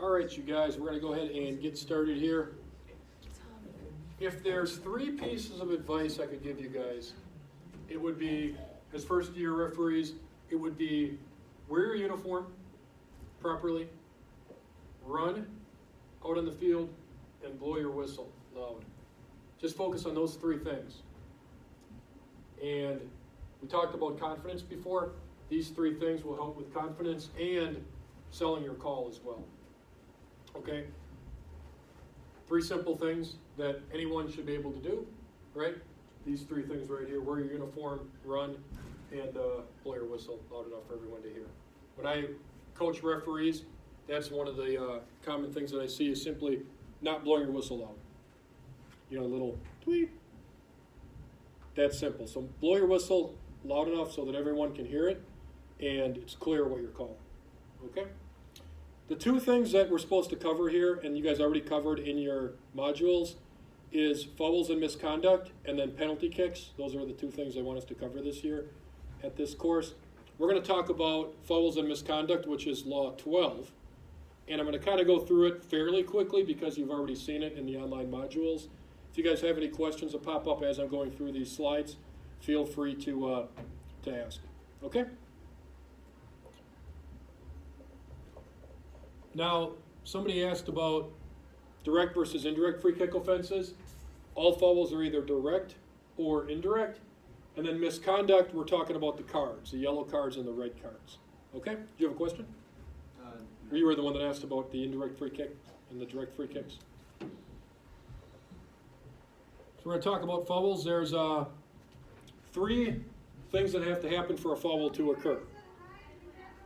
All right, you guys, we're going to go ahead and get started here. If there's three pieces of advice I could give you guys, it would be, as first-year referees, it would be wear your uniform properly, run out on the field, and blow your whistle loud. Just focus on those three things. And we talked about confidence before. These three things will help with confidence and selling your call as well. Okay? Three simple things that anyone should be able to do, right? These three things right here: wear your uniform, run, and blow your whistle loud enough for everyone to hear. When I coach referees, that's one of the common things that I see is simply not blowing your whistle loud. You know, a little tweet. That's simple. So blow your whistle loud enough so that everyone can hear it and it's clear what you're calling. Okay? The two things that we're supposed to cover here, and you guys already covered in your modules, is fouls and misconduct, and then penalty kicks. Those are the two things I want us to cover this year at this course. We're going to talk about fouls and misconduct, which is Law 12. And I'm going to kind of go through it fairly quickly because you've already seen it in the online modules. If you guys have any questions that pop up as I'm going through these slides, feel free to ask. Okay? Now, somebody asked about direct versus indirect free kick offenses. All fouls are either direct or indirect. And then misconduct, we're talking about the cards, the yellow cards and the red cards. Okay? Do you have a question? Or you were the one that asked about the indirect free kick and the direct free kicks. So we're going to talk about fouls. There's three things that have to happen for a foul to occur.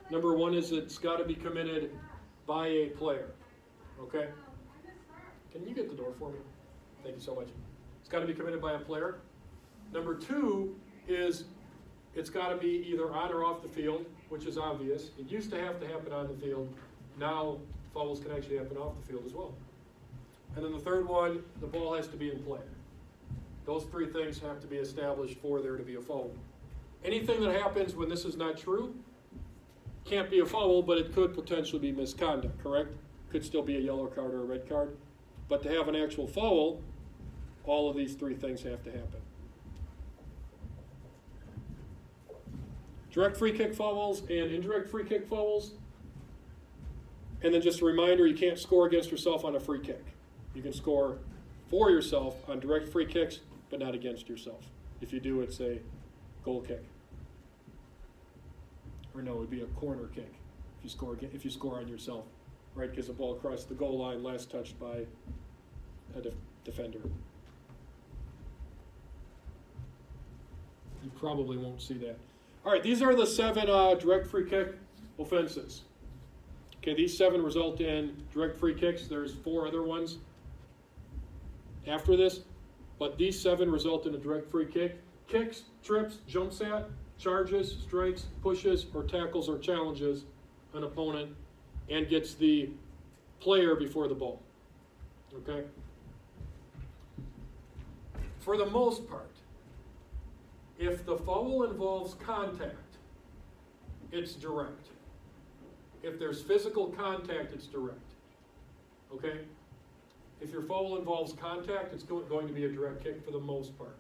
Number one is it's got to be committed by a player. Okay? Can you get the door for me? Thank you so much. It's got to be committed by a player. Number two is it's got to be either on or off the field, which is obvious. It used to have to happen on the field. Now fouls can actually happen off the field as well. And then the third one, the ball has to be in play. Those three things have to be established for there to be a foul. Anything that happens when this is not true can't be a foul, but it could potentially be misconduct, correct? Could still be a yellow card or a red card. But to have an actual foul, all of these three things have to happen. Direct free kick fouls and indirect free kick fouls. And then just a reminder, you can't score against yourself on a free kick. You can score for yourself on direct free kicks, but not against yourself. If you do, it's a goal kick. Or no, it would be a corner kick if you score on yourself, right? Because the ball crossed the goal line last touched by a defender. You probably won't see that. All right, these are the 7 direct free kick offenses. Okay, these 7 result in direct free kicks. There's 4 other ones after this, but these 7 result in a direct free kick. Kicks, trips, jumps at, charges, strikes, pushes, or tackles or challenges an opponent and gets the player before the ball. Okay? For the most part, if the foul involves contact, it's direct. If there's physical contact, it's direct. Okay? If your foul involves contact, it's going to be a direct kick for the most part.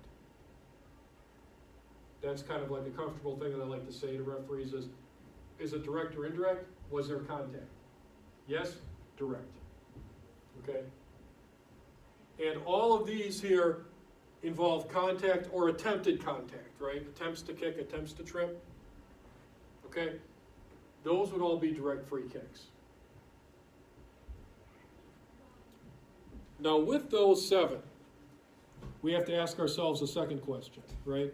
That's kind of like a comfortable thing that I like to say to referees is it direct or indirect? Was there contact? Yes? Direct. Okay? And all of these here involve contact or attempted contact, right? Attempts to kick, attempts to trip. Okay? Those would all be direct free kicks. Now with those 7, we have to ask ourselves a second question, right?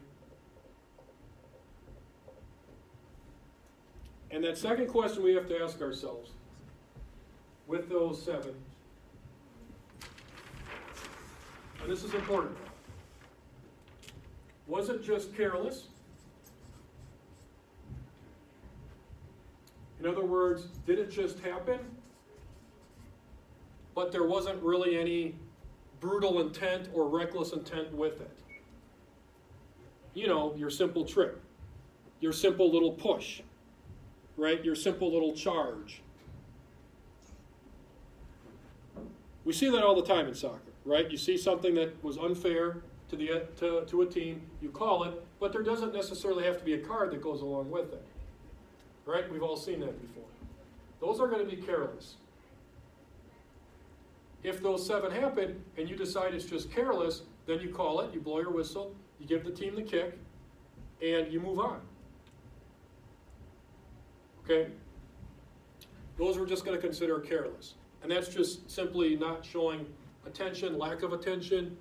And that second question we have to ask ourselves, with those 7, and this is important, was it just careless? In other words, did it just happen? But there wasn't really any brutal intent or reckless intent with it. You know, your simple trip, your simple little push, right? Your simple little charge. We see that all the time in soccer, right? You see something that was unfair to a team, you call it, but there doesn't necessarily have to be a card that goes along with it, right? We've all seen that before. Those are going to be careless. If those 7 happen and you decide it's just careless, then you call it, you blow your whistle, you give the team the kick, and you move on. Okay? Those we're just going to consider careless. And that's just simply not showing attention, lack of attention.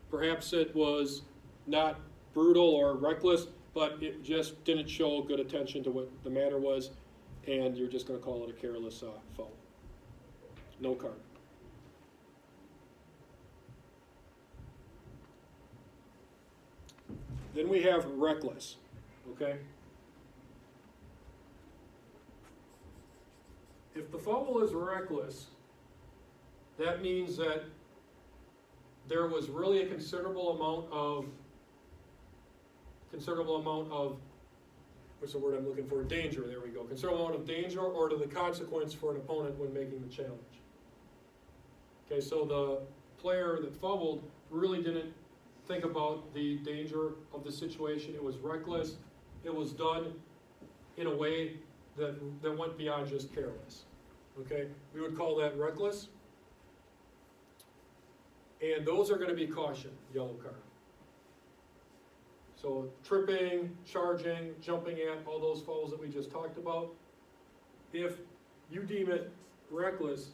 Perhaps it was not brutal or reckless, but it just didn't show good attention to what the matter was, and you're just going to call it a careless foul. No card. Then we have reckless, okay? If the foul is reckless, that means that there was really a considerable amount of, what's the word I'm looking for? Danger, there we go. Considerable amount of danger or to the consequence for an opponent when making the challenge. Okay, so the player that fouled really didn't think about the danger of the situation. It was reckless. It was done in a way that went beyond just careless. Okay, we would call that reckless. And those are going to be caution, yellow card. So tripping, charging, jumping at, all those fouls that we just talked about. If you deem it reckless,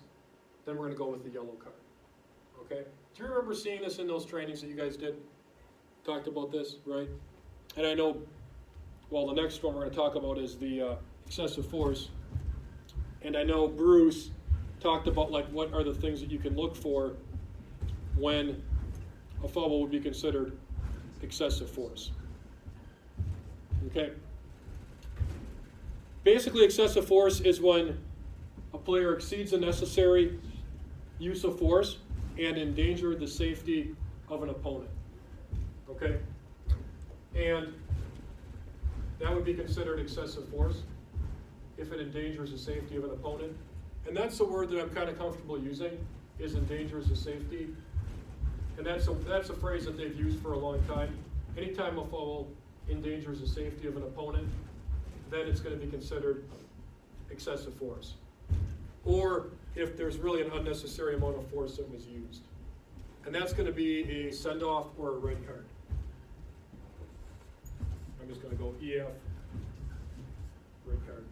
then we're going to go with the yellow card. Okay? Do you remember seeing this in those trainings that you guys did? Talked about this, right? And I know, well, the next one we're going to talk about is the excessive force. And I know Bruce talked about, like, what are the things that you can look for when a foul would be considered excessive force. Okay? Basically, excessive force is when a player exceeds the necessary use of force and endanger the safety of an opponent. Okay? And that would be considered excessive force if it endangers the safety of an opponent. And that's the word that I'm kind of comfortable using, is endangers the safety. And that's a phrase that they've used for a long time. Anytime a foul endangers the safety of an opponent, then it's going to be considered excessive force. Or if there's really an unnecessary amount of force that was used. And that's going to be a send-off or a red card. I'm just going to go EF, red card.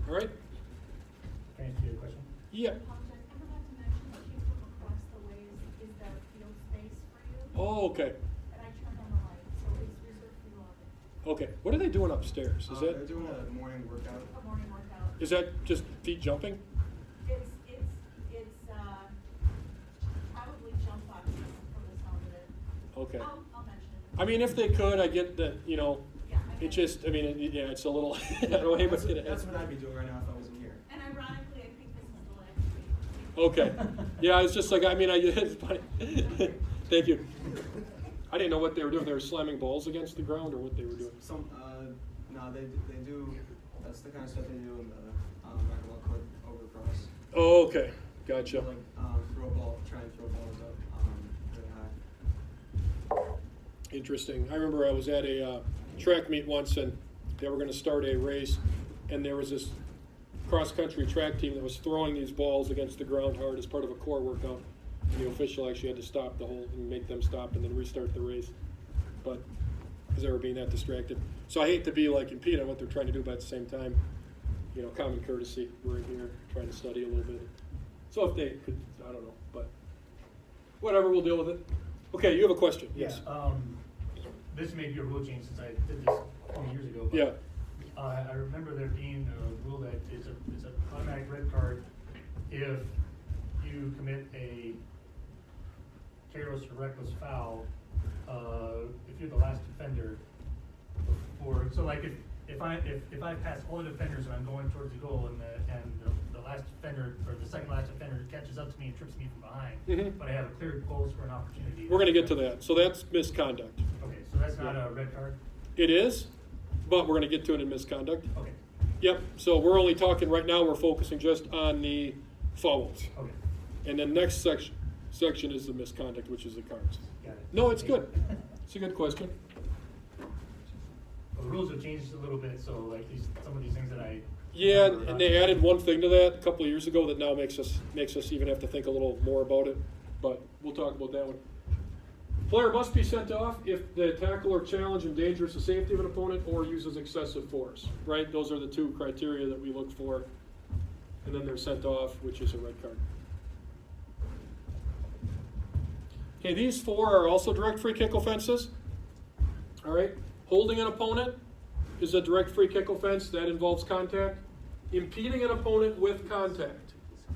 All right? Can I ask you a question? Yeah. Oh, okay. And I turned on the light, so it's reserved for you all day. Okay. What are they doing upstairs? Is They're doing a morning workout. A morning workout. is that just feet jumping? It's probably jump boxes from the sound of it. Okay. I'll mention it. I mean, if they could, I get that, you know, Yeah, it just, I mean, yeah, it's a little, I don't know anybody's going to That's what I'd be doing right now if I wasn't here. And ironically, I think this is the last week. Okay. Yeah, it's just like, I mean, it's funny. Thank you. I didn't know what they were doing. They were slamming balls against the ground or what they were doing. No, they do, that's the kind of stuff they do in the racquetball court over across. Oh, okay. Gotcha. Like, try and throw balls up really high. Interesting. I remember I was at a track meet once, and they were going to start a race, and there was this cross-country track team that was throwing these balls against the ground hard as part of a core workout. And the official actually had to stop the whole and make them stop and then restart the race, but because they were being that distracted. So I hate to be like impede on what they're trying to do, but at the same time, you know, common courtesy. We're in here trying to study a little bit. So if they could, I don't know, but whatever, we'll deal with it. Okay, you have a question? Yes. This may be a rule change since I did this 20 years ago. But, Yeah. I remember there being a rule that it's an automatic red card if you commit a careless or reckless foul, if you're the last defender. So like if I pass all the defenders and I'm going towards the goal and the last defender or the second last defender catches up to me and trips me from behind, but I have a clear goal for an opportunity. We're going to get to that. So that's misconduct. Okay, so that's not a red card? It is, but we're going to get to it in misconduct. Okay. Yep, so we're only talking right now, we're focusing just on the fouls. Okay, And then next section is the misconduct, which is the cards. got it. No, it's good. It's a good question. Well, the rules have changed a little bit, so like some of these things that I. Yeah, remember and not- they added one thing to that a couple of years ago that now makes us even have to think a little more about it, but we'll talk about that one. Player must be sent off if the tackle or challenge endangers the safety of an opponent or uses excessive force, right? Those are the two criteria that we look for. And then they're sent off, which is a red card. Okay, these four are also direct free kick offenses. All right, holding an opponent is a direct free kick offense. That involves contact. Impeding an opponent with contact,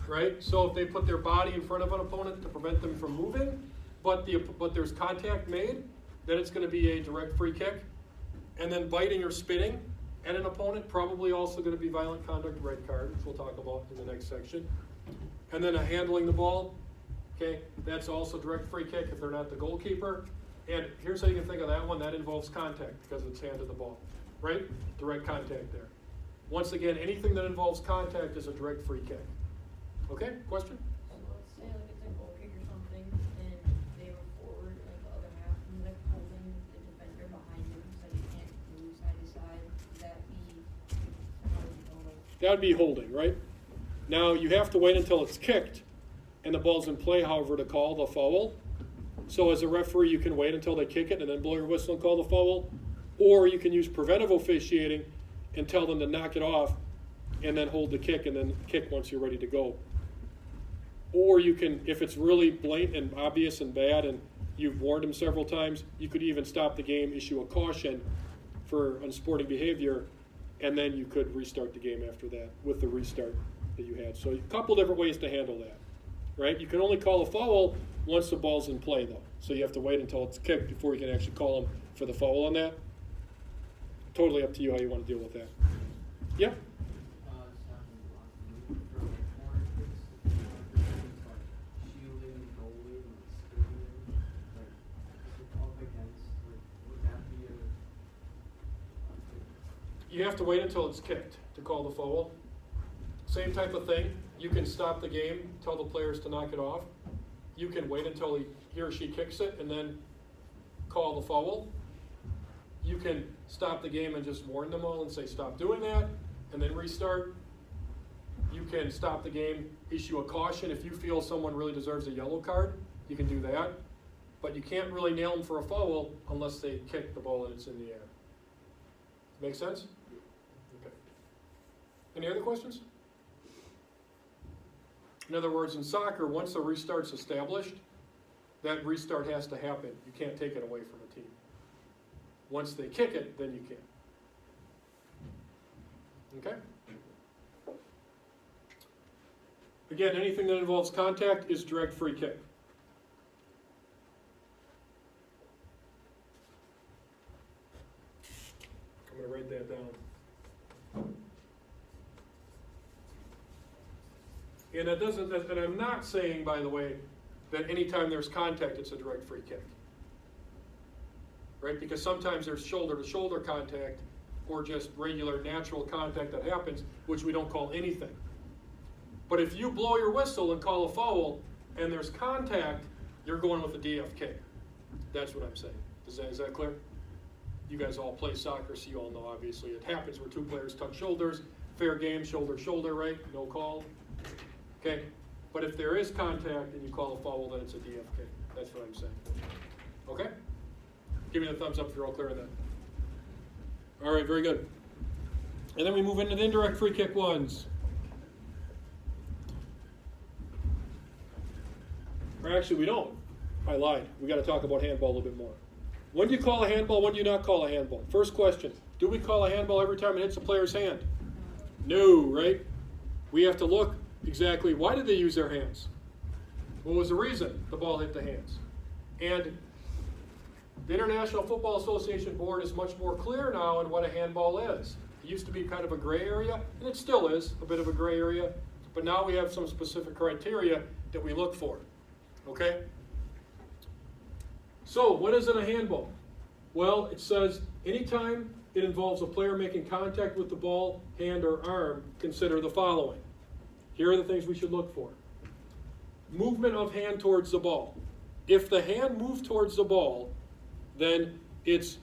right? So if they put their body in front of an opponent to prevent them from moving, but there's contact made, then it's going to be a direct free kick. And then biting or spitting at an opponent, probably also going to be violent conduct, red card, which we'll talk about in the next section. And then handling the ball, okay, that's also direct free kick if they're not the goalkeeper. And here's how you can think of that one. That involves contact because it's handed the ball, right? Direct contact there. Once again, anything that involves contact is a direct free kick. Okay, question? So let's say like it's a goal kick or something, and they were forward, like the other half, and like holding the defender behind you, so you can't move side to side. Would that be holding? That would be holding, right? Now, you have to wait until it's kicked and the ball's in play, however, to call the foul. So as a referee, you can wait until they kick it and then blow your whistle and call the foul. Or you can use preventive officiating and tell them to knock it off and then hold the kick and then kick once you're ready to go. Or you can, if it's really blatant and obvious and bad and you've warned them several times, you could even stop the game, issue a caution for unsporting behavior, and then you could restart the game after that with the restart that you had. So a couple different ways to handle that, right? You can only call a foul once the ball's in play, though. So you have to wait until it's kicked before you can actually call them for the foul on that. Totally up to you how you want to deal with that. Yep. You have to wait until it's kicked to call the foul. Same type of thing. You can stop the game, tell the players to knock it off. You can wait until he or she kicks it and then call the foul. You can stop the game and just warn them all and say stop doing that and then restart. You can stop the game, issue a caution. If you feel someone really deserves a yellow card, you can do that. But you can't really nail them for a foul unless they kick the ball and it's in the air. Make sense? Okay. Any other questions? In other words, in soccer, once the restart's established, that restart has to happen. You can't take it away from a team. Once they kick it, then you can. Okay? Again, anything that involves contact is direct free kick. I'm going to write that down. And that doesn't, and I'm not saying, by the way, that anytime there's contact, it's a direct free kick. Right? Because sometimes there's shoulder-to-shoulder contact or just regular natural contact that happens, which we don't call anything. But if you blow your whistle and call a foul and there's contact, you're going with a DFK. That's what I'm saying. Is that clear? You guys all play soccer, so you all know, obviously, it happens where two players touch shoulders. Fair game, shoulder-to-shoulder, right? No call. Okay? But if there is contact and you call a foul, then it's a DFK. That's what I'm saying. Okay? Give me the thumbs up if you're all clear on that. All right, very good. And then we move into the indirect free kick ones. Or actually, we don't. I lied. We got to talk about handball a little bit more. When do you call a handball? When do you not call a handball? First question. Do we call a handball every time it hits a player's hand? No, right? We have to look exactly, why did they use their hands? What was the reason the ball hit the hands? And the International Football Association Board is much more clear now on what a handball is. It used to be kind of a gray area, and it still is a bit of a gray area, but now we have some specific criteria that we look for. Okay? So, what is in a handball? Well, it says anytime it involves a player making contact with the ball, hand, or arm, consider the following. Here are the things we should look for. Movement of hand towards the ball. If the hand moved towards the ball, then it's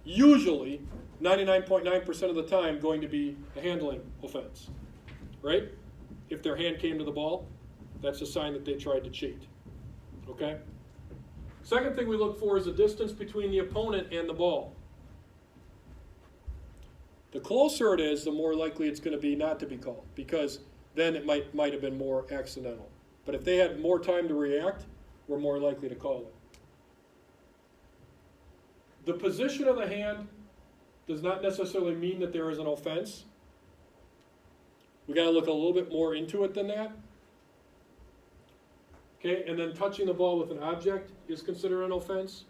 usually 99.9% of the time going to be a handling offense, right? If their hand came to the ball, that's a sign that they tried to cheat, okay? Second thing we look for is the distance between the opponent and the ball. The closer it is, the more likely it's going to be not to be called, because then it might have been more accidental. But if they had more time to react, we're more likely to call it. The position of the hand does not necessarily mean that there is an offense. We got to look a little bit more into it than that. Okay, and then touching the ball with an object is considered an offense,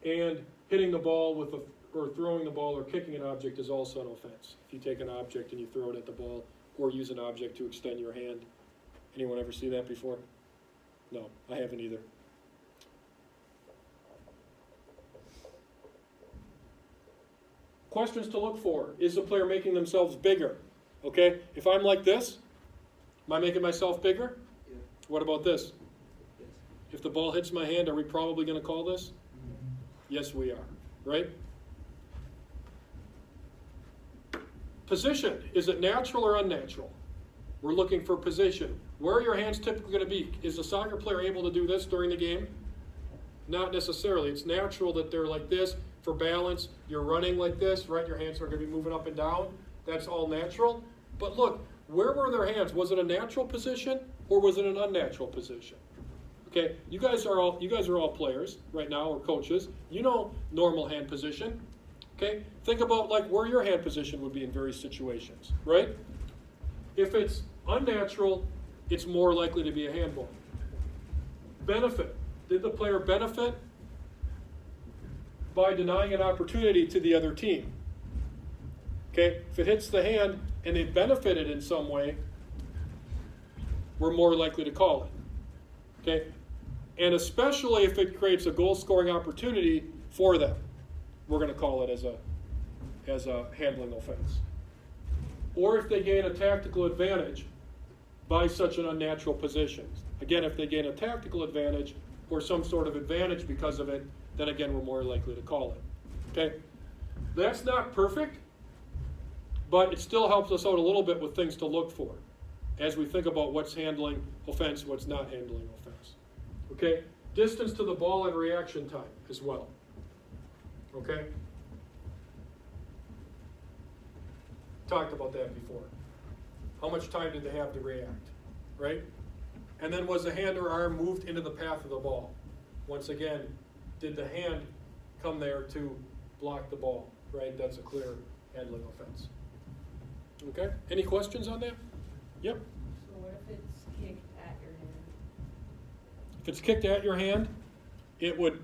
and hitting the ball with or throwing the ball or kicking an object is also an offense. If you take an object and you throw it at the ball, or use an object to extend your hand. Anyone ever see that before? No, I haven't either. Questions to look for. Is the player making themselves bigger? Okay, if I'm like this, am I making myself bigger? Yeah. What about this? Yes. If the ball hits my hand, are we probably going to call this? Yes, we are, right? Position, is it natural or unnatural? We're looking for position. Where are your hands typically going to be? Is the soccer player able to do this during the game? Not necessarily. It's natural that they're like this for balance. You're running like this, right? Your hands are going to be moving up and down. That's all natural. But look, where were their hands? Was it a natural position or was it an unnatural position? Okay, you guys are all players right now, or coaches. You know normal hand position. Okay, think about like where your hand position would be in various situations, right? If it's unnatural, it's more likely to be a handball. Benefit. Did the player benefit by denying an opportunity to the other team? Okay, if it hits the hand and they benefited in some way, we're more likely to call it. Okay, and especially if it creates a goal-scoring opportunity for them, we're going to call it as a handling offense. Or if they gain a tactical advantage by such an unnatural position. Again, if they gain a tactical advantage or some sort of advantage because of it, then again, we're more likely to call it. Okay? That's not perfect, but it still helps us out a little bit with things to look for as we think about what's handling offense, what's not handling offense. Okay? Distance to the ball and reaction time as well. Okay? Talked about that before. How much time did they have to react, right? And then was the hand or arm moved into the path of the ball? Once again, did the hand come there to block the ball, right? That's a clear handling offense. Okay, any questions on that? Yep. So what if it's kicked at your hand? If it's kicked at your hand, it would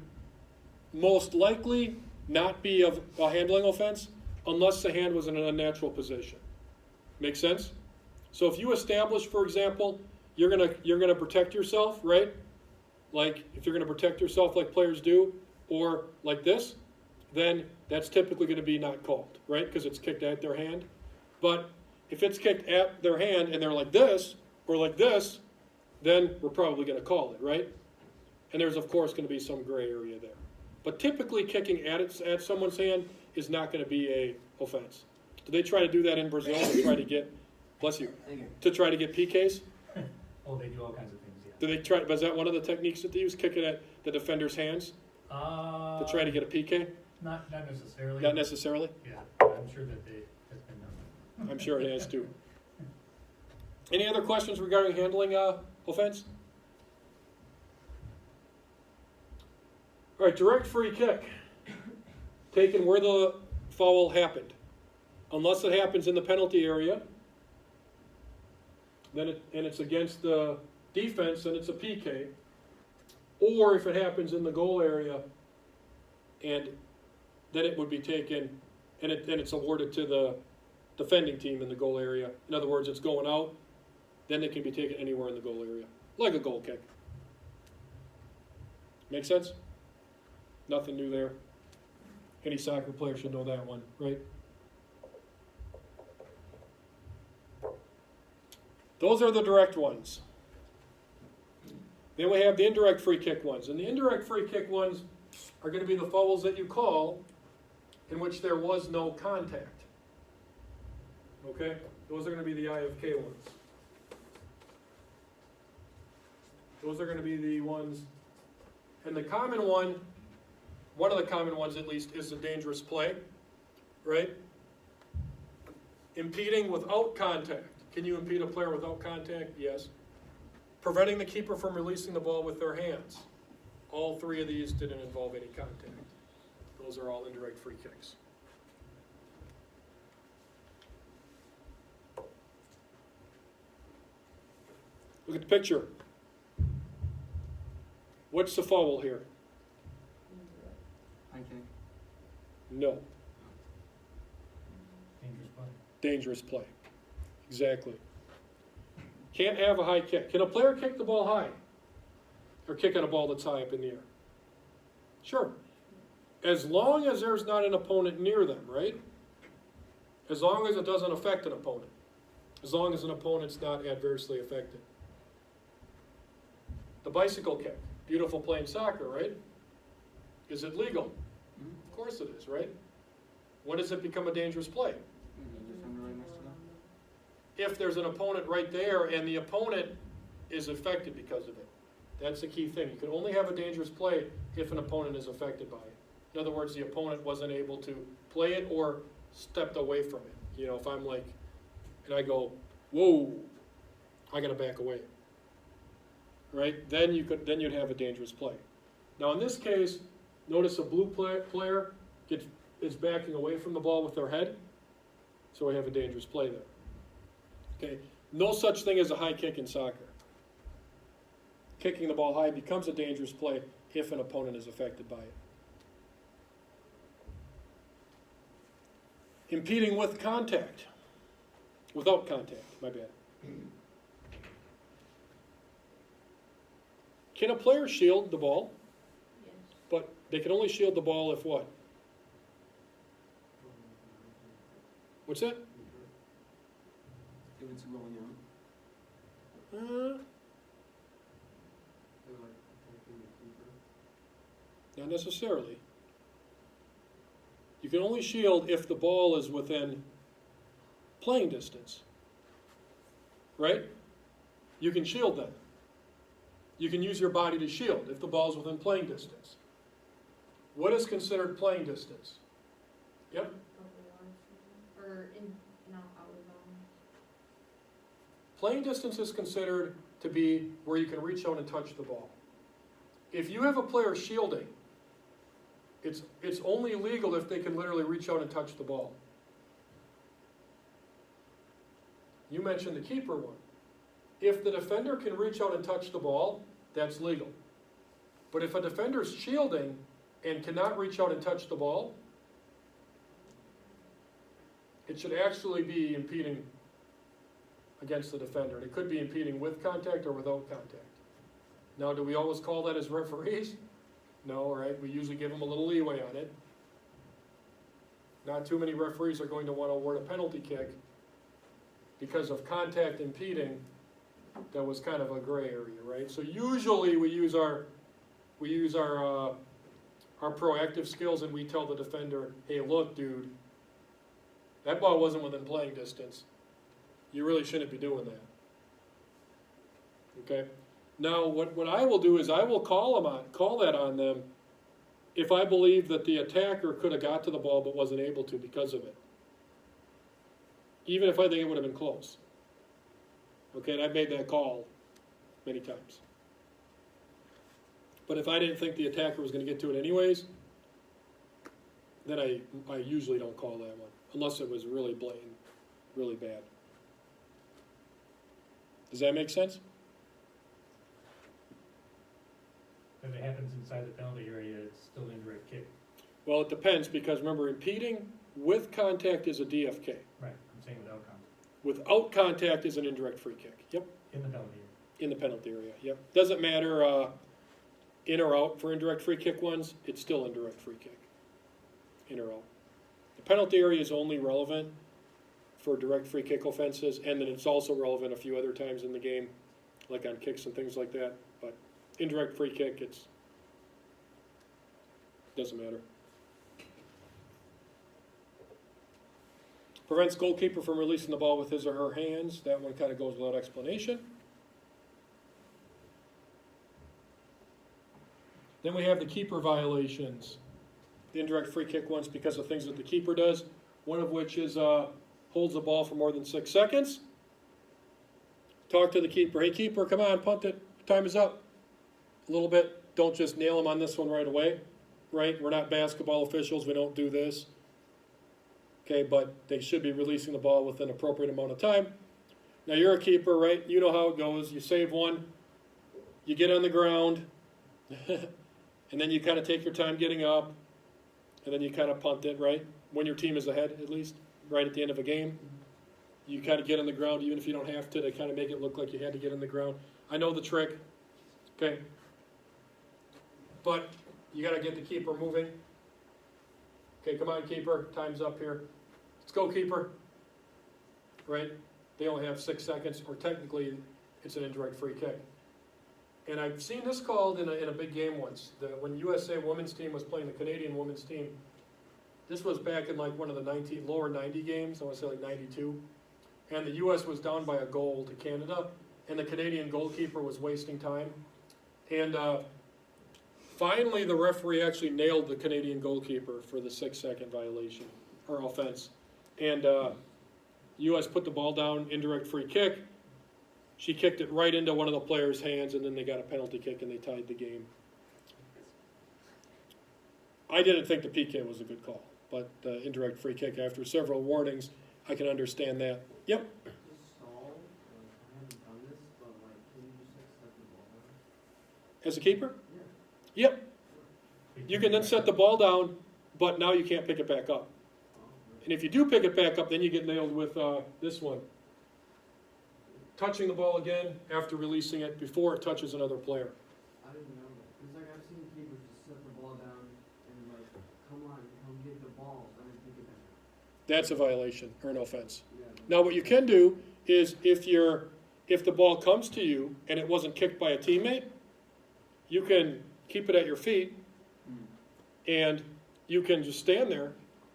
most likely not be a handling offense unless the hand was in an unnatural position. Make sense? So if you establish, for example, you're gonna protect yourself, right? Like if you're gonna protect yourself like players do, or like this, then that's typically gonna be not called, right? Because it's kicked at their hand. But if it's kicked at their hand and they're like this, or like this, then we're probably gonna call it, right? And there's of course gonna be some gray area there. But typically kicking at someone's hand is not gonna be a offense. Do they try to do that in Brazil to try to get, bless you, to try to get PKs? Oh, they do all kinds of things, yeah. Do they try? Was that one of the techniques that they use? Kick it at the defender's hands to try to get a PK? Not necessarily. Not necessarily. Yeah, I'm sure that that's been done. I'm sure it has too. Any other questions regarding handling offense? All right, direct free kick, taken where the foul happened, unless it happens in the penalty area. Then it's against the defense, and it's a PK. Or if it happens in the goal area, and then it would be taken, and it's awarded to the defending team in the goal area. In other words, it's going out, then it can be taken anywhere in the goal area, like a goal kick. Make sense? Nothing new there. Any soccer player should know that one, right? Those are the direct ones. Then we have the indirect free kick ones. And the indirect free kick ones are going to be the fouls that you call in which there was no contact. Okay? Those are going to be the IFK ones. Those are going to be the ones. And the common one, one of the common ones at least, is a dangerous play, right? Impeding without contact. Can you impede a player without contact? Yes. Preventing the keeper from releasing the ball with their hands. All three of these didn't involve any contact. Those are all indirect free kicks. Look at the picture. What's the foul here? High kick. No. Dangerous play. Dangerous play. Exactly. Can't have a high kick. Can a player kick the ball high? Or kick at a ball that's high up in the air? Sure. As long as there's not an opponent near them, right? As long as it doesn't affect an opponent. As long as an opponent's not adversely affected. The bicycle kick. Beautiful play in soccer, right? Is it legal? Of course it is, right? When does it become a dangerous play? Defender right next to them. If there's an opponent right there and the opponent is affected because of it. That's the key thing. You can only have a dangerous play if an opponent is affected by it. In other words, the opponent wasn't able to play it or stepped away from it. You know, if I'm like, and I go, whoa, I gotta back away. Right? Then you'd have a dangerous play. Now in this case, notice a blue player is backing away from the ball with their head. So we have a dangerous play there. Okay. No such thing as a high kick in soccer. Kicking the ball high becomes a dangerous play if an opponent is affected by it. Impeding with contact. Without contact, my bad. Can a player shield the ball? Yes. But they can only shield the ball if what? What's that? If it's rolling out. Not necessarily. You can only shield if the ball is within playing distance. Right? You can shield that. You can use your body to shield if the ball is within playing distance. What is considered playing distance? Yep. Or in, not out of bounds. Playing distance is considered to be where you can reach out and touch the ball. If you have a player shielding, it's only legal if they can literally reach out and touch the ball. You mentioned the keeper one. If the defender can reach out and touch the ball, that's legal. But if a defender's shielding and cannot reach out and touch the ball, it should actually be impeding against the defender. And it could be impeding with contact or without contact. Now, do we always call that as referees? No, right? We usually give them a little leeway on it. Not too many referees are going to want to award a penalty kick because of contact impeding. That was kind of a gray area, right? So usually we use our proactive skills and we tell the defender, hey, look, dude, that ball wasn't within playing distance. You really shouldn't be doing that. Okay? Now, what I will do is I will call that on them if I believe that the attacker could have got to the ball but wasn't able to because of it. Even if I think it would have been close. Okay, and I've made that call many times. But if I didn't think the attacker was going to get to it anyways, then I usually don't call that one, unless it was really blatant, really bad. Does that make sense? If it happens inside the penalty area, it's still an indirect kick. Well, it depends, because remember, impeding with contact is a DFK. Right, I'm saying without contact. Without contact is an indirect free kick. Yep. In the penalty area. In the penalty area. Yep. Doesn't matter in or out for indirect free kick ones. It's still indirect free kick. In or out. The penalty area is only relevant for direct free kick offenses, and then it's also relevant a few other times in the game, like on kicks and things like that. But indirect free kick, doesn't matter. Prevents goalkeeper from releasing the ball with his or her hands. That one kind of goes without explanation. Then we have the keeper violations. The indirect free kick ones because of things that the keeper does. One of which is holds the ball for more than 6 seconds. Talk to the keeper. Hey keeper, come on, punt it. Time is up. A little bit. Don't just nail him on this one right away. Right? We're not basketball officials. We don't do this. Okay, but they should be releasing the ball within an appropriate amount of time. Now you're a keeper, right? You know how it goes. You save one. You get on the ground. And then you kind of take your time getting up. And then you kind of punt it, right? When your team is ahead, at least, right at the end of a game. You kind of get on the ground, even if you don't have to. They kind of make it look like you had to get on the ground. I know the trick. Okay. But you got to get the keeper moving. Okay, come on, keeper. Time's up here. Let's go, keeper. Right? They only have 6 seconds, or technically, it's an indirect free kick. And I've seen this called in a big game once. When USA women's team was playing the Canadian women's team, this was back in like one of the lower 90 games, I want to say like 92. And the US was down by a goal to Canada, and the Canadian goalkeeper was wasting time. And finally, the referee actually nailed the Canadian goalkeeper for the 6-second violation, or offense. And US put the ball down, indirect free kick. She kicked it right into one of the players' hands, and then they got a penalty kick, and they tied the game. I didn't think the PK was a good call, but the indirect free kick after several warnings, I can understand that. Yep. As a keeper? Yep. You can then set the ball down, but now you can't pick it back up. And if you do pick it back up, then you get nailed with this one. Touching the ball again after releasing it before it touches another player. I didn't know that. It's like I've seen keepers just set the ball down and like, come on, come get the ball, and then pick it back up. That's a violation or an offense. Yeah. Now what you can do is if the ball comes to you and it wasn't kicked by a teammate, you can keep it at your feet and you can just stand there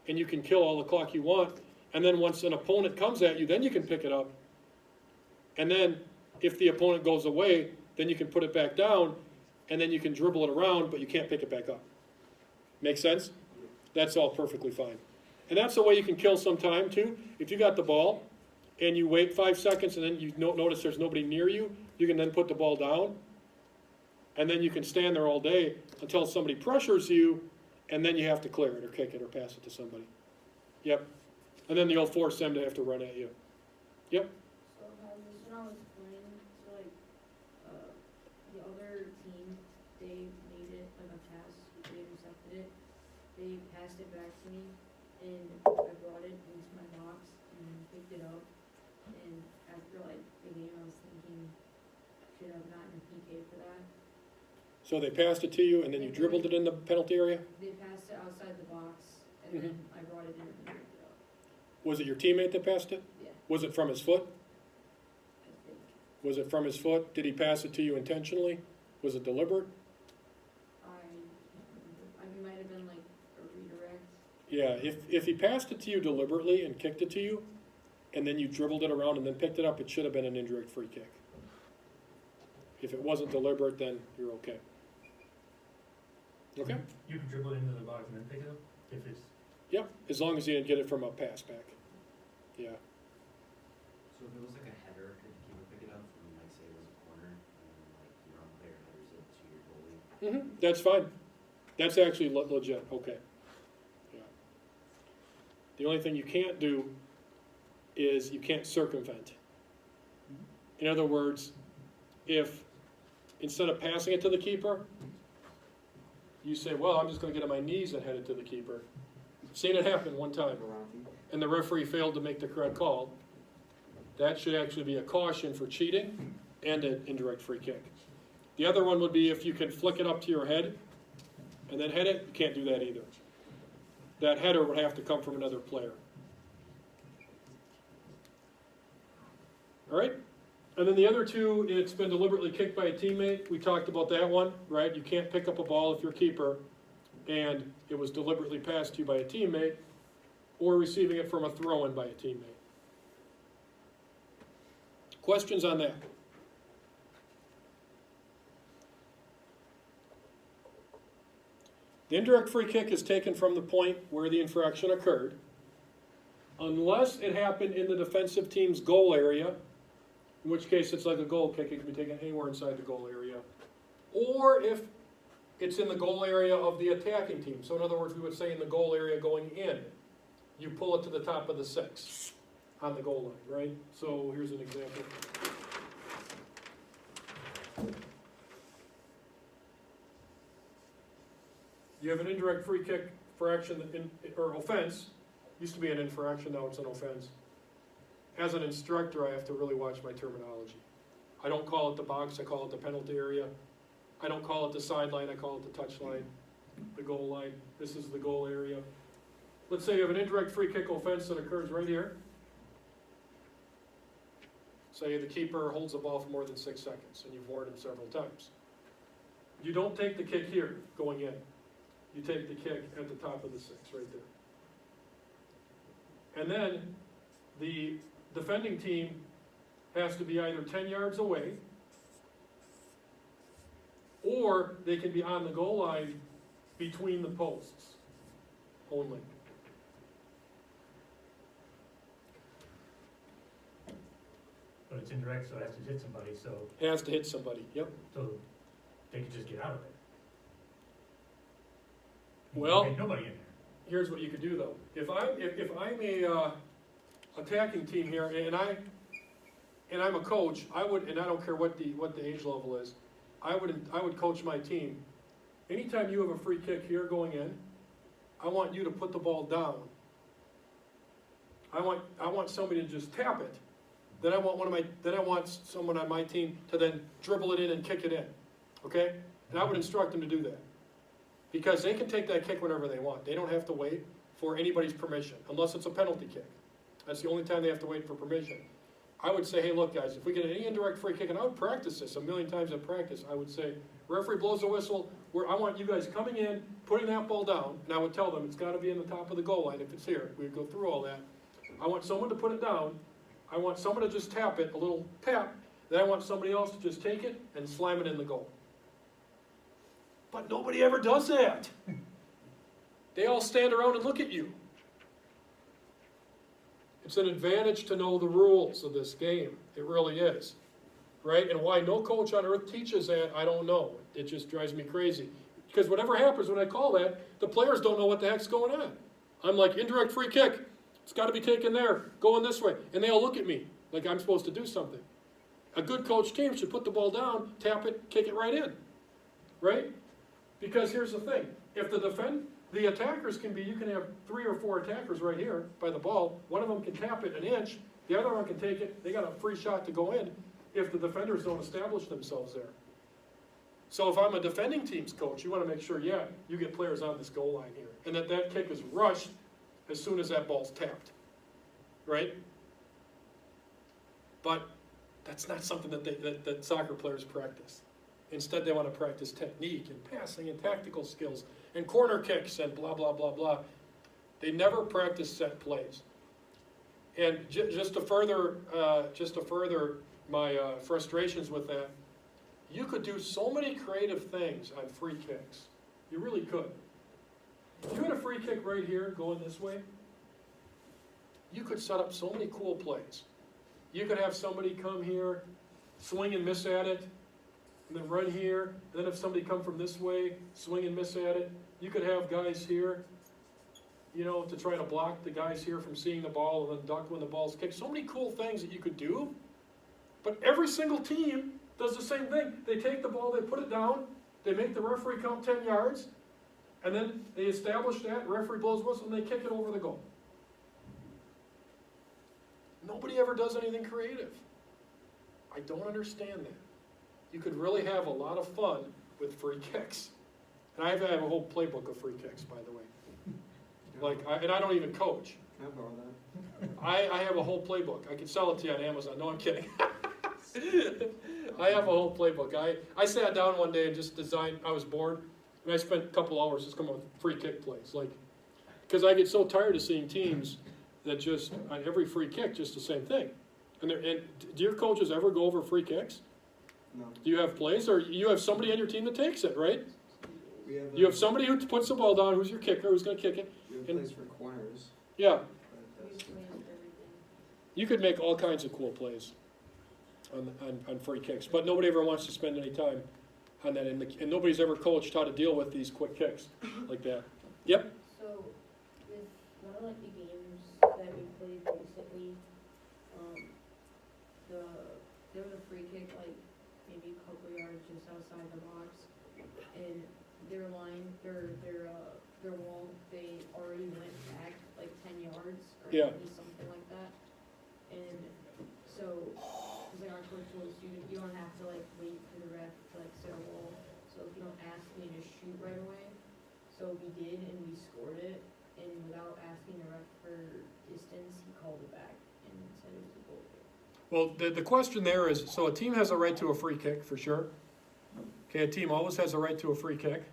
and you can kill all the clock you want. And then once an opponent comes at you, then you can pick it up. And then if the opponent goes away, then you can put it back down and then you can dribble it around, but you can't pick it back up. Make sense? That's all perfectly fine. And that's the way you can kill some time too. If you got the ball and you wait 5 seconds and then you notice there's nobody near you, you can then put the ball down. And then you can stand there all day until somebody pressures you, and then you have to clear it or kick it or pass it to somebody. Yep. And then you'll force them to have to run at you. Yep. So this one I was playing, so like, the other team, they made it like a pass, they intercepted it, they passed it back to me, and I brought it into my box and picked it up, and after like the game I was thinking, should I have gotten a PK for that? So they passed it to you, and then you dribbled it in the penalty area? They passed it outside the box, and then I brought it in and picked it up. Was it your teammate that passed it? Yeah, Was it from his foot? I think. Was it from his foot? Did he pass it to you intentionally? Was it deliberate? It might have been like a redirect. Yeah, if he passed it to you deliberately and kicked it to you, and then you dribbled it around and then picked it up, it should have been an indirect free kick. If it wasn't deliberate, then you're okay. Okay? You can dribble it into the box and then pick it up if it's. Yep, as long as you didn't get it from a pass back. Yeah. So if it was like a header, could the keeper pick it up from, like, say it was a corner, and then, like, your own player headers it to your goalie? That's fine. That's actually legit. Okay. Yeah. The only thing you can't do is you can't circumvent. In other words, if instead of passing it to the keeper, you say, well, I'm just going to get on my knees and head it to the keeper. Seen it happen one time, and the referee failed to make the correct call. That should actually be a caution for cheating and an indirect free kick. The other one would be if you can flick it up to your head and then head it, you can't do that either. That header would have to come from another player. All right? And then the other two, it's been deliberately kicked by a teammate. We talked about that one, right? You can't pick up a ball if you're a keeper and it was deliberately passed to you by a teammate, or receiving it from a throw-in by a teammate. Questions on that? The indirect free kick is taken from the point where the infraction occurred, unless it happened in the defensive team's goal area, in which case it's like a goal kick. It can be taken anywhere inside the goal area. Or if it's in the goal area of the attacking team. So in other words, we would say in the goal area going in, you pull it to the top of the 6 on the goal line, right? So here's an example. You have an indirect free kick fraction or offense. Used to be an infraction, now it's an offense. As an instructor, I have to really watch my terminology. I don't call it the box, I call it the penalty area. I don't call it the sideline, I call it the touch line, the goal line. This is the goal area. Let's say you have an indirect free kick offense that occurs right here. Say the keeper holds the ball for more than 6 seconds, and you've warned him several times. You don't take the kick here, going in. You take the kick at the top of the 6, right there. And then the defending team has to be either 10 yards away, or they can be on the goal line between the posts only. But it's indirect, so it has to hit somebody, so, It has to hit somebody, yep. so they can just get out of it. Well- Ain't nobody in there. Here's what you could do though. If I'm a attacking team here and I'm a coach, I would, and I don't care what the age level is, I would coach my team. Anytime you have a free kick here going in, I want you to put the ball down. I want somebody to just tap it. Then I want someone on my team to then dribble it in and kick it in. Okay? And I would instruct them to do that. Because they can take that kick whenever they want. They don't have to wait for anybody's permission, unless it's a penalty kick. That's the only time they have to wait for permission. I would say, hey, look, guys, if we get any indirect free kick, and I would practice this a million times in practice, I would say, referee blows a whistle, I want you guys coming in, putting that ball down, and I would tell them it's got to be in the top of the goal line if it's here. We'd go through all that. I want someone to put it down. I want someone to just tap it, a little tap. Then I want somebody else to just take it and slam it in the goal. But nobody ever does that. They all stand around and look at you. It's an advantage to know the rules of this game. It really is. Right? And why no coach on earth teaches that, I don't know. It just drives me crazy. Because whatever happens when I call that, the players don't know what the heck's going on. I'm like, indirect free kick. It's got to be taken there. Going this way. And they all look at me like I'm supposed to do something. A good coach team should put the ball down, tap it, kick it right in. Right? Because here's the thing, if the attackers can be, you can have 3 or 4 attackers right here by the ball, one of them can tap it an inch, the other one can take it, they got a free shot to go in if the defenders don't establish themselves there. So if I'm a defending team's coach, you want to make sure, yeah, you get players on this goal line here, and that kick is rushed as soon as that ball's tapped, right? But that's not something that soccer players practice. Instead, they want to practice technique and passing and tactical skills and corner kicks and blah, blah, blah, blah. They never practice set plays. And just to further my frustrations with that, you could do so many creative things on free kicks. You really could. If you had a free kick right here going this way, you could set up so many cool plays. You could have somebody come here, swing and miss at it, and then run here, and then if somebody come from this way, swing and miss at it. You could have guys here, you know, to try to block the guys here from seeing the ball and then duck when the ball's kicked. So many cool things that you could do, but every single team does the same thing. They take the ball, they put it down, they make the referee count 10 yards, and then they establish that, referee blows whistle, and they kick it over the goal. Nobody ever does anything creative. I don't understand that. You could really have a lot of fun with free kicks. And I have a whole playbook of free kicks, by the way. And I don't even coach. Can I borrow that? I have a whole playbook. I can sell it to you on Amazon. No, I'm kidding. I have a whole playbook. I sat down one day and just designed, I was bored, and I spent a couple hours just coming up with free kick plays. Like, because I get so tired of seeing teams that just, on every free kick, just the same thing. And do your coaches ever go over free kicks? No. Do you have plays, or you have somebody on your team that takes it, right? We have, You have somebody who puts the ball down, who's your kicker, who's going to kick it. we have and- plays for corners. Yeah, But We that's, play everything. you could make all kinds of cool plays on free kicks, but nobody ever wants to spend any time on that, and nobody's ever coached how to deal with these quick kicks like that. Yep. So, with one of like the games that we played recently, there was a free kick like maybe a couple yards just outside the box, and their line, their wall, they already went back like 10 yards or Yeah. maybe something like that, and so, cause like our coach told us, you don't have to like wait for the ref to like set a wall, so if you don't ask me to shoot right away. So we did, and we scored it, and without asking the ref for distance, he called it back and said it was a goal kick. Well, the question there is, so a team has a right to a free kick, for sure. Okay, a team always has a right to a free kick.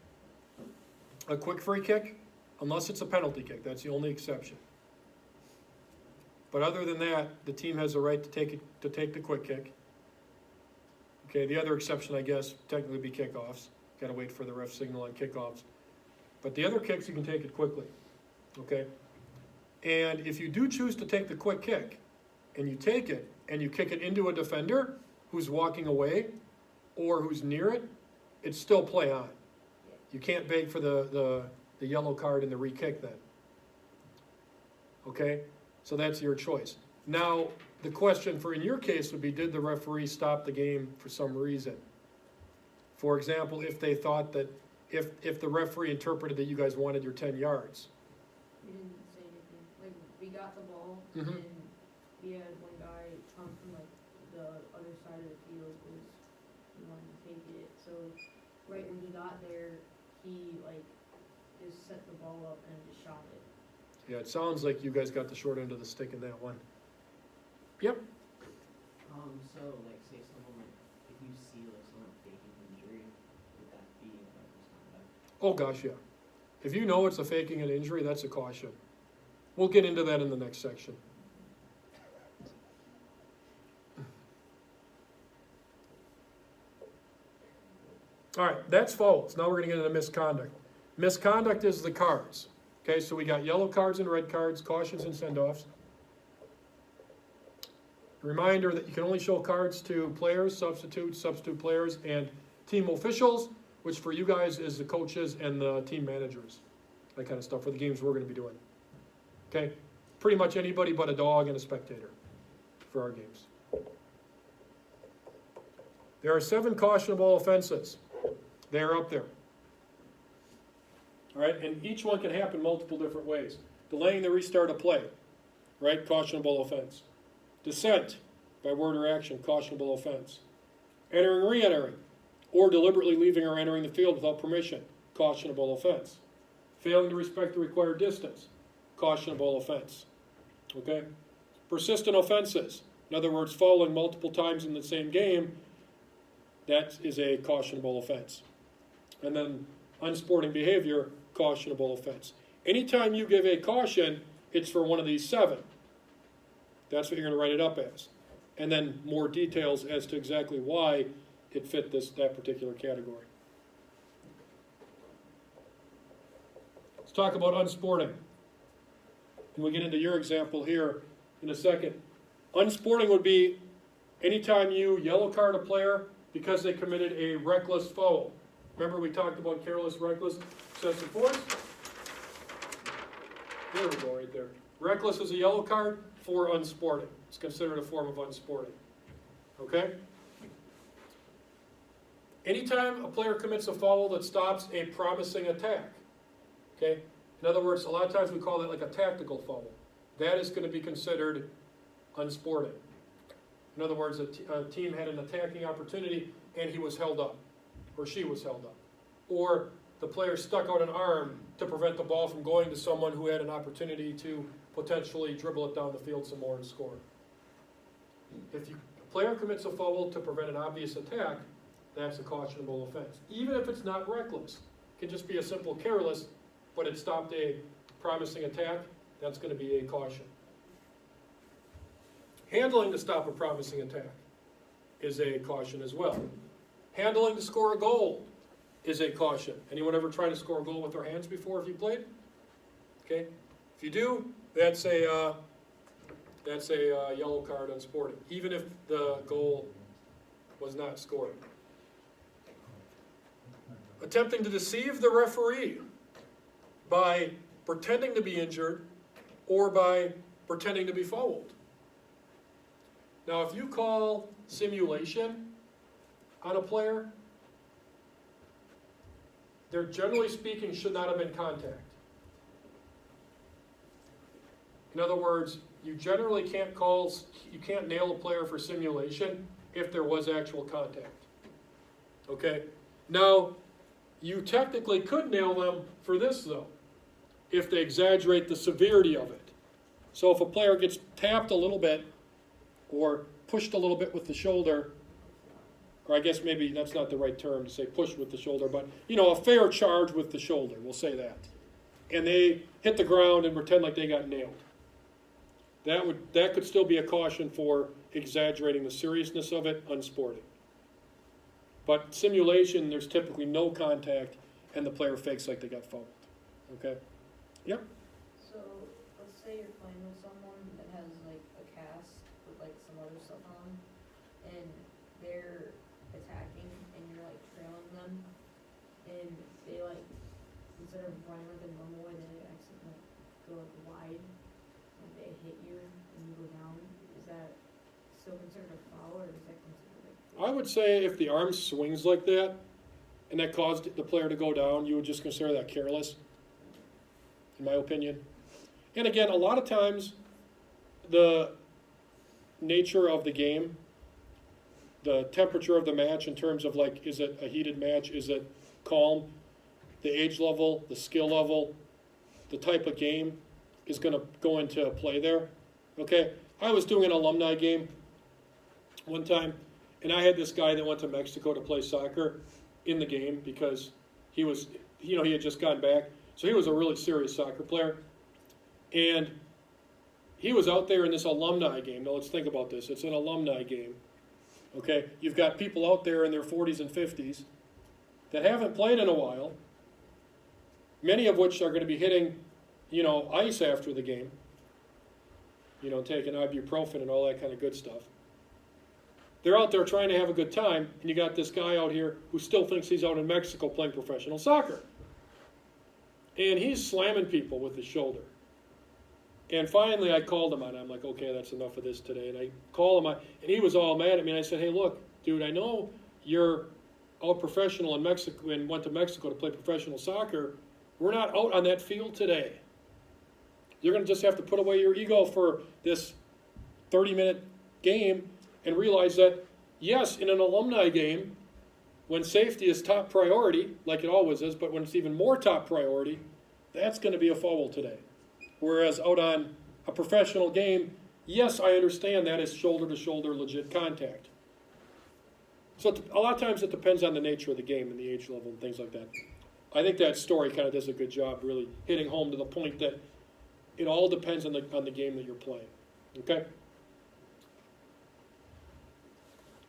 A quick free kick, unless it's a penalty kick, that's the only exception. But other than that, the team has a right to take the quick kick. Okay, the other exception, I guess, technically be kickoffs. Gotta wait for the ref signal on kickoffs. But the other kicks, you can take it quickly, okay? And if you do choose to take the quick kick, and you take it, and you kick it into a defender who's walking away, or who's near it, it's still play on. You can't beg for the yellow card and the re-kick then. Okay? So that's your choice. Now, the question for in your case would be, did the referee stop the game for some reason? For example, if they thought that, if the referee interpreted that you guys wanted your 10 yards. We didn't say anything. Like, we got the ball, Mhm. and we had one guy come from like the other side of the field, was he wanted to take it. So right when he got there, he like just set the ball up and just shot it. Yeah, it sounds like you guys got the short end of the stick in that one. Yep. So like say someone like, if you see like someone faking injury, would that be like misconduct? Oh, gosh, yeah. If you know it's a faking an injury, that's a caution. We'll get into that in the next section. All right, that's fouls. Now we're going to get into misconduct. Misconduct is the cards. Okay, so we got yellow cards and red cards, cautions and send-offs. Reminder that you can only show cards to players, substitute players, and team officials, which for you guys is the coaches and the team managers. That kind of stuff for the games we're going to be doing. Okay? Pretty much anybody but a dog and a spectator for our games. There are 7 cautionable offenses. They are up there. All right? And each one can happen multiple different ways. Delaying the restart of play, right? Cautionable offense. Dissent by word or action, cautionable offense. Entering or re-entering, or deliberately leaving or entering the field without permission, cautionable offense. Failing to respect the required distance, cautionable offense. Okay? Persistent offenses, in other words, fouling multiple times in the same game, that is a cautionable offense. And then unsporting behavior, cautionable offense. Anytime you give a caution, it's for one of these 7. That's what you're going to write it up as. And then more details as to exactly why it fit that particular category. Let's talk about unsporting. And we'll get into your example here in a second. Unsporting would be anytime you yellow card a player because they committed a reckless foul. Remember we talked about careless, reckless, excessive force? There we go, right there. Reckless is a yellow card for unsporting. It's considered a form of unsporting. Okay? Anytime a player commits a foul that stops a promising attack, okay? In other words, a lot of times we call that like a tactical foul. That is going to be considered unsporting. In other words, a team had an attacking opportunity and he was held up, or she was held up. Or the player stuck out an arm to prevent the ball from going to someone who had an opportunity to potentially dribble it down the field some more and score. If a player commits a foul to prevent an obvious attack, that's a cautionable offense. Even if it's not reckless, it can just be a simple careless, but it stopped a promising attack, that's going to be a caution. Handling to stop a promising attack is a caution as well. Handling to score a goal is a caution. Anyone ever tried to score a goal with their hands before if you played? Okay, if you do, that's a yellow card on sporting, even if the goal was not scored. Attempting to deceive the referee by pretending to be injured or by pretending to be fouled. Now, if you call simulation on a player, there generally speaking should not have been contact. In other words, you generally you can't nail a player for simulation if there was actual contact. Okay? Now, you technically could nail them for this though, if they exaggerate the severity of it. So if a player gets tapped a little bit or pushed a little bit with the shoulder, or I guess maybe that's not the right term to say push with the shoulder, but a fair charge with the shoulder, we'll say that. And they hit the ground and pretend like they got nailed. That could still be a caution for exaggerating the seriousness of it, unsporting. But simulation, there's typically no contact, and the player fakes like they got fouled. Okay? Yep. So, let's say you're playing with someone that has like a cast with like some other stuff on, and they're attacking, and you're like trailing them, and they like, instead of running like a normal way, they accidentally go like wide, and they hit you, and you go down. Is that still considered a foul, or is that considered like? I would say if the arm swings like that, and that caused the player to go down, you would just consider that careless, in my opinion. And again, a lot of times, the nature of the game, the temperature of the match in terms of like, is it a heated match, is it calm, the age level, the skill level, the type of game is going to go into play there. Okay, I was doing an alumni game one time, and I had this guy that went to Mexico to play soccer in the game because he was, he had just gotten back. So he was a really serious soccer player. And he was out there in this alumni game. Now let's think about this. It's an alumni game. Okay, you've got people out there in their 40s and 50s that haven't played in a while, many of which are going to be hitting, ice after the game, taking ibuprofen and all that kind of good stuff. They're out there trying to have a good time, and you got this guy out here who still thinks he's out in Mexico playing professional soccer. And he's slamming people with his shoulder. And finally I called him on it. I'm like, okay, that's enough of this today. And I called him on, and he was all mad at me. And I said, hey, look, dude, I know you're out professional in Mexico and went to Mexico to play professional soccer. We're not out on that field today. You're going to just have to put away your ego for this 30-minute game and realize that, yes, in an alumni game, when safety is top priority, like it always is, but when it's even more top priority, that's going to be a foul today. Whereas out on a professional game, yes, I understand that is shoulder-to-shoulder legit contact. So a lot of times it depends on the nature of the game and the age level and things like that. I think that story kind of does a good job really hitting home to the point that it all depends on the game that you're playing. Okay?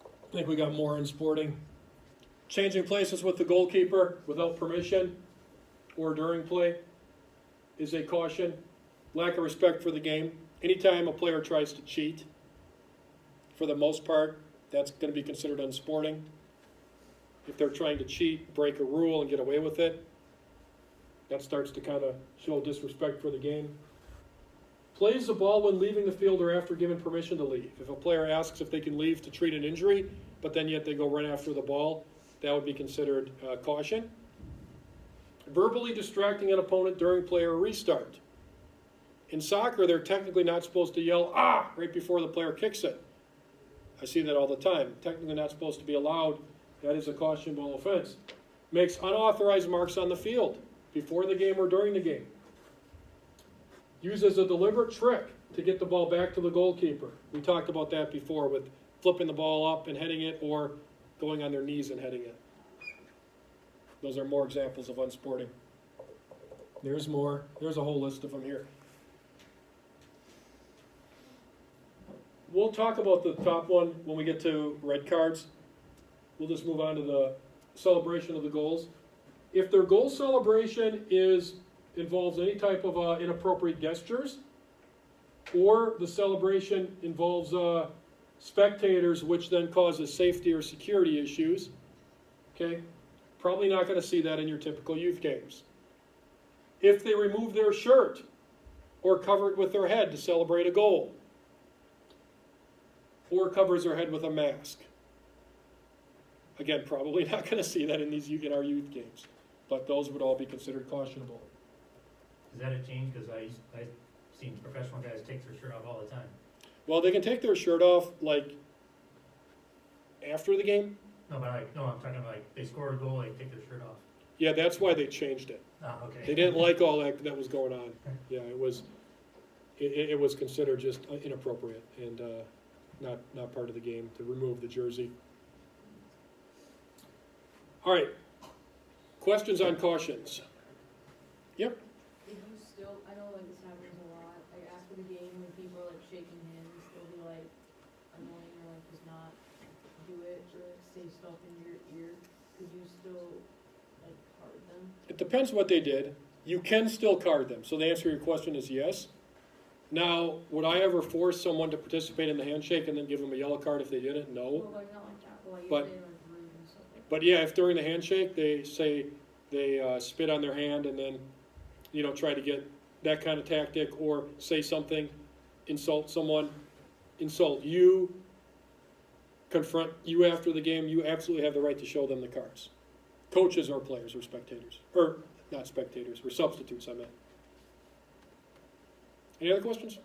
I think we got more in sporting. Changing places with the goalkeeper without permission or during play is a caution. Lack of respect for the game. Anytime a player tries to cheat, for the most part, that's going to be considered unsporting. If they're trying to cheat, break a rule, and get away with it, that starts to kind of show disrespect for the game. Plays the ball when leaving the field or after given permission to leave. If a player asks if they can leave to treat an injury, but then yet they go right after the ball, that would be considered caution. Verbally distracting an opponent during play or restart. In soccer, they're technically not supposed to yell, ah, right before the player kicks it. I see that all the time. Technically not supposed to be allowed. That is a cautionable offense. Makes unauthorized marks on the field before the game or during the game. Used as a deliberate trick to get the ball back to the goalkeeper. We talked about that before with flipping the ball up and heading it, or going on their knees and heading it. Those are more examples of unsporting. There's more. There's a whole list of them here. We'll talk about the top one when we get to red cards. We'll just move on to the celebration of the goals. If their goal celebration involves any type of inappropriate gestures, or the celebration involves spectators, which then causes safety or security issues, okay, probably not going to see that in your typical youth games. If they remove their shirt or cover it with their head to celebrate a goal, or covers their head with a mask, again, probably not going to see that in our youth games, but those would all be considered cautionable. Is that a change? Because I've seen professional guys take their shirt off all the time. Well, they can take their shirt off, like, after the game. No, but I'm talking about like they score a goal, they take their shirt off. Yeah, that's why they changed it. Oh, okay. They didn't like all that was going on. Yeah, it was considered just inappropriate and not part of the game to remove the jersey. All right, questions on cautions? Yep. If you still, I know like this happens a lot, like after the game when people are like shaking hands, they'll be like annoying or like just not do it or like say stuff in your ear. Could you still like card them? It depends what they did. You can still card them. So the answer to your question is yes. Now, would I ever force someone to participate in the handshake and then give them a yellow card if they didn't? No. Well, like not like that, but like But- if they like rude and stuff like that. But yeah, if during the handshake they say they spit on their hand and then, try to get that kind of tactic, or say something, insult someone, insult you, confront you after the game, you absolutely have the right to show them the cards. Coaches or players or spectators. Or not spectators, or substitutes, I meant. Any other questions?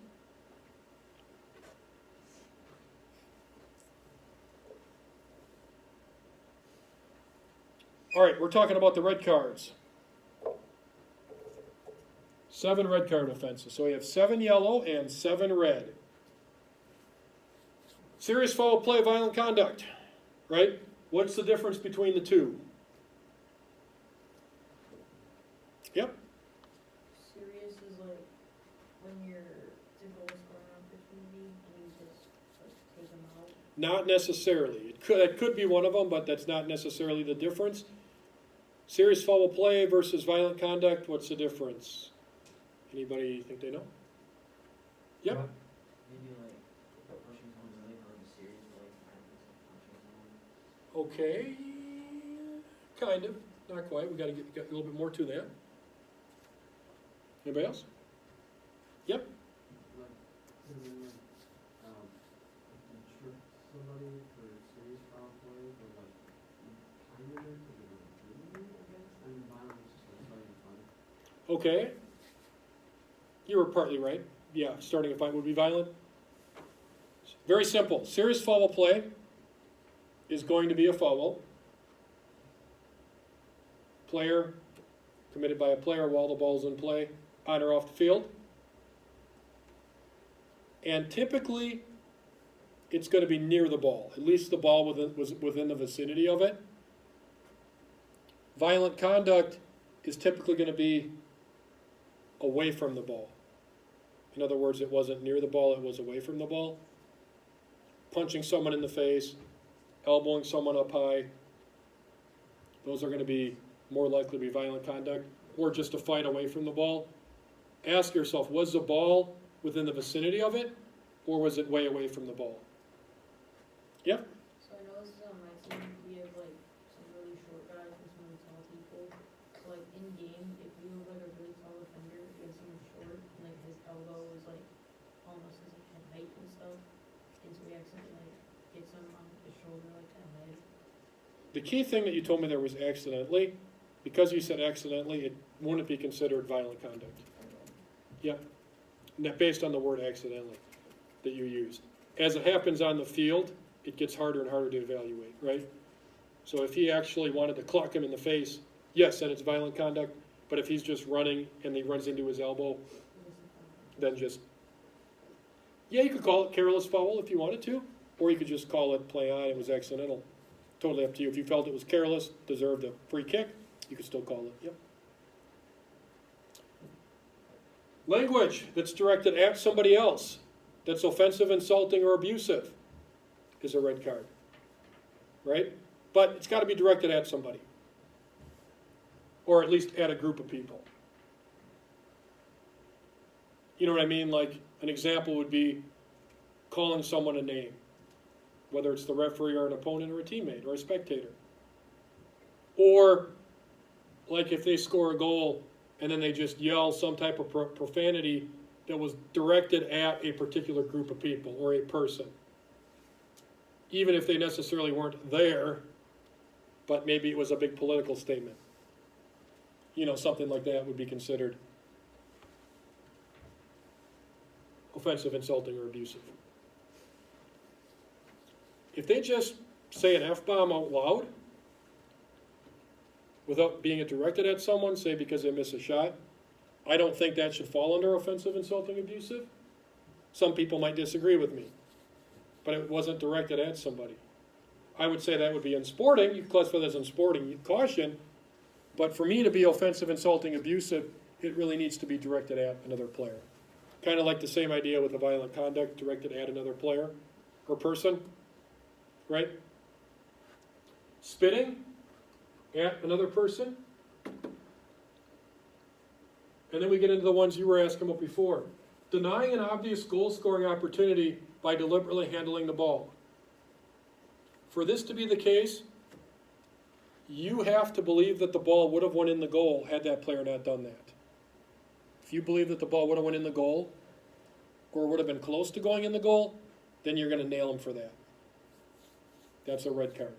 All right, we're talking about the red cards. 7 red card offenses. So we have 7 yellow and 7 red. Serious foul play, violent conduct, right? What's the difference between the two? Yep. Serious is like when you're to goal scoring opportunity and you just like take them out. Not necessarily. That could be one of them, but that's not necessarily the difference. Serious foul play versus violent conduct, what's the difference? Anybody think they know? Yep. Maybe like pushing someone's leg or the serious like punching someone. Okay, kind of. Not quite. We got to get a little bit more to that. Anybody else? Yep. Like, you trip somebody for serious foul play, or like, you kind of it, or like, I guess, and violence is just like starting fun. Okay. You were partly right. Yeah, starting a fight would be violent. Very simple. Serious foul play is going to be a foul. Player, committed by a player while the ball's in play, on or off the field. And typically, it's going to be near the ball. At least the ball was within the vicinity of it. Violent conduct is typically going to be away from the ball. In other words, it wasn't near the ball, it was away from the ball. Punching someone in the face, elbowing someone up high, those are going to be more likely to be violent conduct, or just a fight away from the ball. Ask yourself, was the ball within the vicinity of it, or was it way away from the ball? Yep. So I know this is on my team, we have like some really short guys and some really tall people. So like in game, if you have like a really tall defender against someone short, and like his elbow is like almost his head height and stuff, and so we accidentally like get some on his shoulder like that head. The key thing that you told me there was accidentally. Because you said accidentally, it wouldn't be considered violent conduct. Yep. Based on the word accidentally that you used. As it happens on the field, it gets harder and harder to evaluate, right? So if he actually wanted to clock him in the face, yes, then it's violent conduct. But if he's just running and he runs into his elbow, than just, yeah, you could call it careless foul if you wanted to, or you could just call it play on, it was accidental. Totally up to you. If you felt it was careless, deserved a free kick, you could still call it, yep. Language that's directed at somebody else, that's offensive, insulting, or abusive, is a red card, right? But it's got to be directed at somebody, or at least at a group of people. You know what I mean? Like, an example would be calling someone a name, whether it's the referee or an opponent or a teammate or a spectator. Or, like if they score a goal and then they just yell some type of profanity that was directed at a particular group of people or a person. Even if they necessarily weren't there, but maybe it was a big political statement. You know, something like that would be considered offensive, insulting, or abusive. If they just say an F-bomb out loud, without being directed at someone, say because they miss a shot, I don't think that should fall under offensive, insulting, abusive. Some people might disagree with me, but it wasn't directed at somebody. I would say that would be unsporting. You could classify that as unsporting caution, but for me to be offensive, insulting, abusive, it really needs to be directed at another player. Kind of like the same idea with the violent conduct directed at another player or person, right? Spitting at another person. And then we get into the ones you were asking about before. Denying an obvious goal-scoring opportunity by deliberately handling the ball. For this to be the case, you have to believe that the ball would have went in the goal had that player not done that. If you believe that the ball would have went in the goal, or would have been close to going in the goal, then you're going to nail him for that. That's a red card.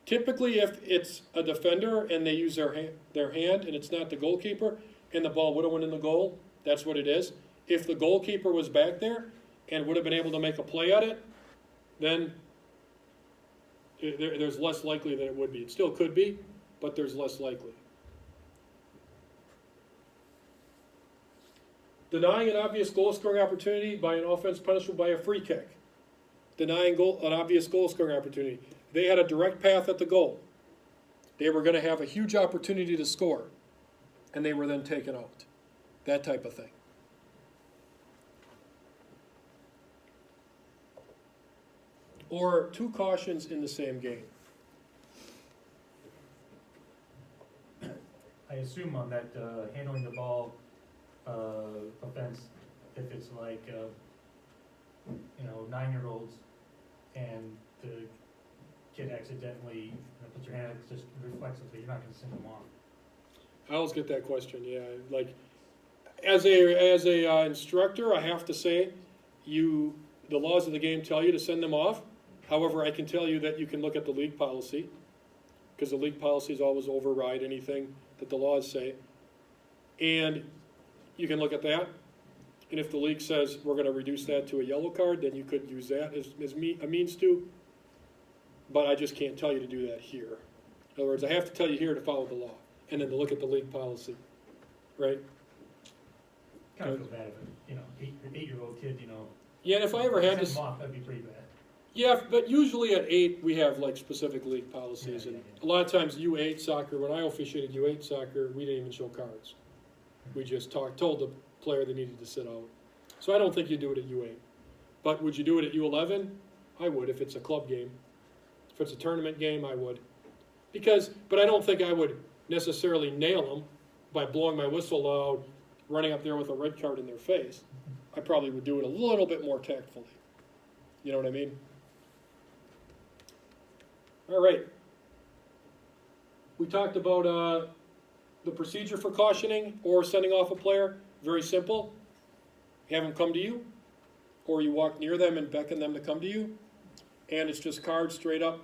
Typically, if it's a defender and they use their hand and it's not the goalkeeper and the ball would have went in the goal, that's what it is. If the goalkeeper was back there and would have been able to make a play at it, then there's less likely that it would be. It still could be, but there's less likely. Denying an obvious goal-scoring opportunity by an offense punishable by a free kick. Denying an obvious goal-scoring opportunity. They had a direct path at the goal. They were going to have a huge opportunity to score, and they were then taken out. That type of thing. Or two cautions in the same game. I assume on that handling the ball offense, if it's like 9-year-olds and the kid accidentally puts your hand, it's just reflexively, you're not going to send them off. I always get that question. Yeah, like as a instructor, I have to say, the laws of the game tell you to send them off. However, I can tell you that you can look at the league policy, because the league policies always override anything that the laws say, and you can look at that. And if the league says we're going to reduce that to a yellow card, then you could use that as a means to. But I just can't tell you to do that here. In other words, I have to tell you here to follow the law, and then to look at the league policy, right? Kind of feel bad if an 8-year-old kid, Yeah, and if I ever had send to, them off, that'd be pretty bad. yeah, but usually at 8 we have like specific league policies, Yeah, and yeah. a lot of times U8 soccer. When I officiated U8 soccer, we didn't even show cards. We just told the player they needed to sit out. So I don't think you do it at U8. But would you do it at U11? I would if it's a club game. If it's a tournament game, I would. But I don't think I would necessarily nail them by blowing my whistle loud, running up there with a red card in their face. I probably would do it a little bit more tactfully. You know what I mean? All right. We talked about the procedure for cautioning or sending off a player. Very simple. You have them come to you, or you walk near them and beckon them to come to you, and it's just cards straight up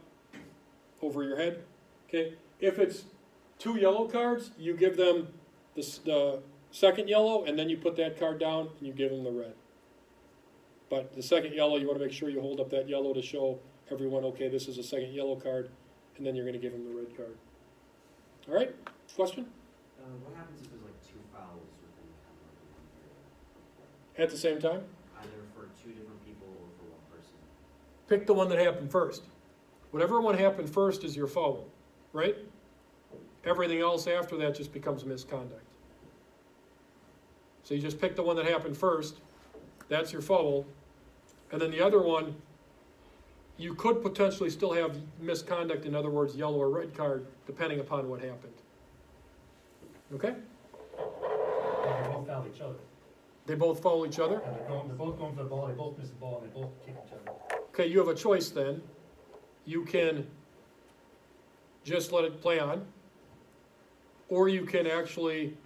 over your head. Okay. If it's 2 yellow cards, you give them the second yellow, and then you put that card down and you give them the red. But the second yellow, you want to make sure you hold up that yellow to show everyone, okay, this is a second yellow card, and then you're going to give them the red card. All right, question? What happens if there's like 2 fouls within at the same time? Either for two different people or for one person. Pick the one that happened first. Whatever one happened first is your foul, right? Everything else after that just becomes misconduct. So you just pick the one that happened first, that's your foul, and then the other one, you could potentially still have misconduct, in other words, yellow or red card, depending upon what happened. Okay? They both foul each other. They both foul each other? And they're both going for the ball, they both miss the ball, and they both kick each other. Okay, you have a choice then. You can just let it play on, or you can actually,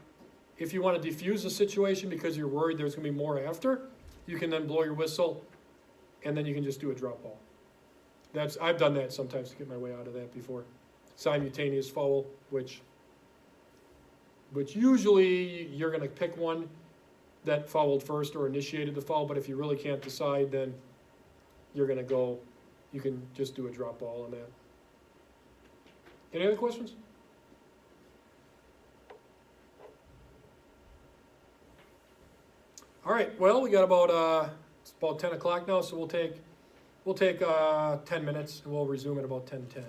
if you want to defuse the situation because you're worried there's going to be more after, you can then blow your whistle, and then you can just do a drop ball. I've done that sometimes to get my way out of that before. Simultaneous foul, which usually you're going to pick one that fouled first or initiated the foul, but if you really can't decide, then you're going to go, you can just do a drop ball on that. Any other questions? All right, well, we got about, it's about 10 o'clock now, so we'll take 10 minutes and we'll resume at about 10:10.